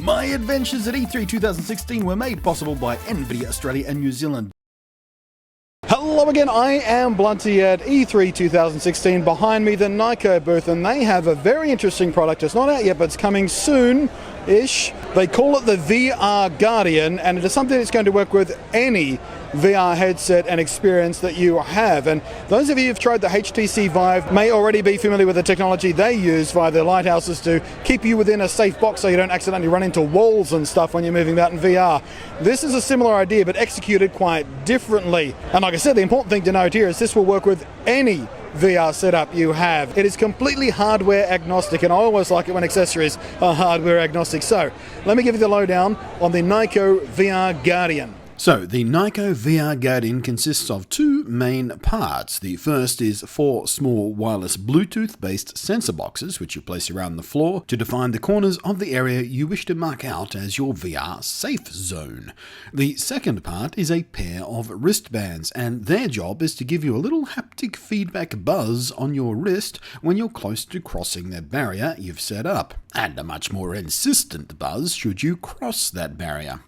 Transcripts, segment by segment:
My adventures at E3 2016 were made possible by NVIDIA Australia and New Zealand. Hello again, I am Blunty at E3 2016. Behind me, the Nyko booth, and they have a very interesting product. It's not out yet, but it's coming soon-ish. They call it the VR Guardian, and it is something that's going to work with any VR headset and experience that you have. And those of you who've tried the HTC Vive may already be familiar with the technology they use via their lighthouses to keep you within a safe box so you don't accidentally run into walls and stuff when you're moving about in VR. This is a similar idea, but executed quite differently. And like I said, the important thing to note here is this will work with any VR setup you have. It is completely hardware agnostic, and I always like it when accessories are hardware agnostic. So let me give you the lowdown on the Nyko VR Guardian. So, the Nyko VR Guardian consists of two main parts. The first is 4 small wireless Bluetooth-based sensor boxes, which you place around the floor to define the corners of the area you wish to mark out as your VR safe zone. The second part is a pair of wristbands, and their job is to give you a little haptic feedback buzz on your wrist when you're close to crossing the barrier you've set up, and a much more insistent buzz should you cross that barrier.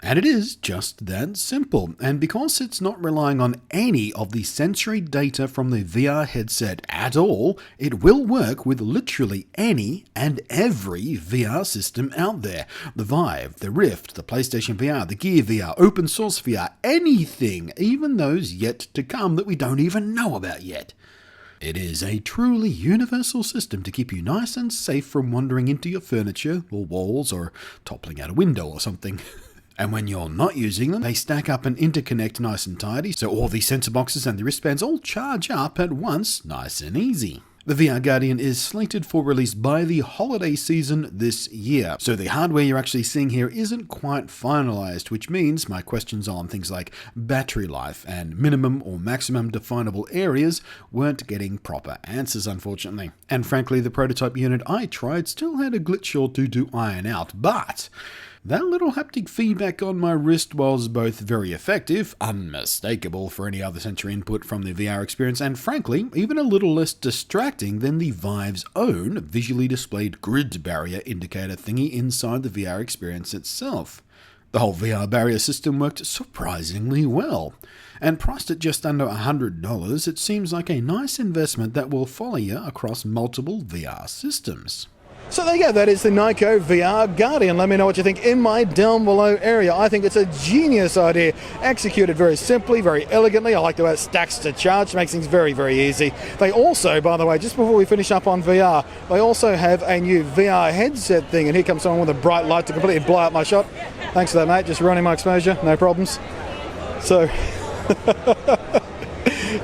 And it is just that simple, and because it's not relying on any of the sensory data from the VR headset at all, it will work with literally any and every VR system out there. The Vive, the Rift, the PlayStation VR, the Gear VR, open source VR, anything, even those yet to come that we don't even know about yet. It is a truly universal system to keep you nice and safe from wandering into your furniture or walls or toppling out a window or something. And when you're not using them, they stack up and interconnect nice and tidy, so all the sensor boxes and the wristbands all charge up at once, nice and easy. The VR Guardian is slated for release by the holiday season this year, so the hardware you're actually seeing here isn't quite finalized, which means my questions on things like battery life and minimum or maximum definable areas weren't getting proper answers, unfortunately. And frankly, the prototype unit I tried still had a glitch or two to iron out, but that little haptic feedback on my wrist was both very effective, unmistakable for any other sensory input from the VR experience, and frankly, even a little less distracting than the Vive's own visually displayed grid barrier indicator thingy inside the VR experience itself. The whole VR barrier system worked surprisingly well, and priced at just under $100, it seems like a nice investment that will follow you across multiple VR systems. So there you go, that is the Nyko VR Guardian. Let me know what you think in my down below area. I think it's a genius idea, executed very simply, very elegantly. I like the way it stacks to charge, makes things very, very easy. They also, by the way, just before we finish up on VR, they also have a new VR headset thing, and here comes someone with a bright light to completely blow up my shot. Thanks for that, mate, just ruining my exposure, no problems. So,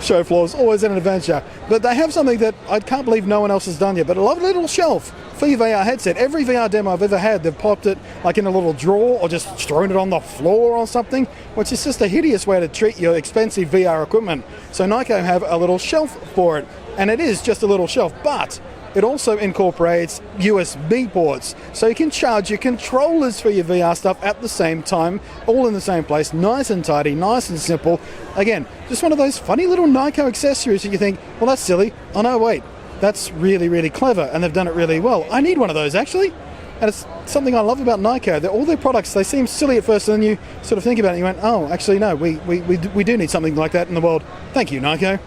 show floors, always an adventure. But they have something that I can't believe no one else has done yet, but a lovely little shelf for your VR headset. Every VR demo I've ever had, they've popped it like in a little drawer or just thrown it on the floor or something, which is just a hideous way to treat your expensive VR equipment. So Nyko have a little shelf for it, and it is just a little shelf, but it also incorporates USB ports, so you can charge your controllers for your VR stuff at the same time, all in the same place, nice and tidy, nice and simple. Again, just one of those funny little Nyko accessories that you think, well, that's silly. Oh no, wait, that's really, really clever, and they've done it really well. I need one of those, actually. And it's something I love about Nyko. All their products, they seem silly at first, and then you sort of think about it and you went, oh, actually, no, we do need something like that in the world. Thank you, Nyko.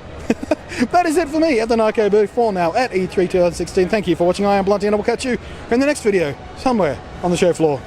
That is it for me at the Nyko booth for now at E3 2016. Thank you for watching. I am Blunty, and I will catch you in the next video somewhere on the show floor.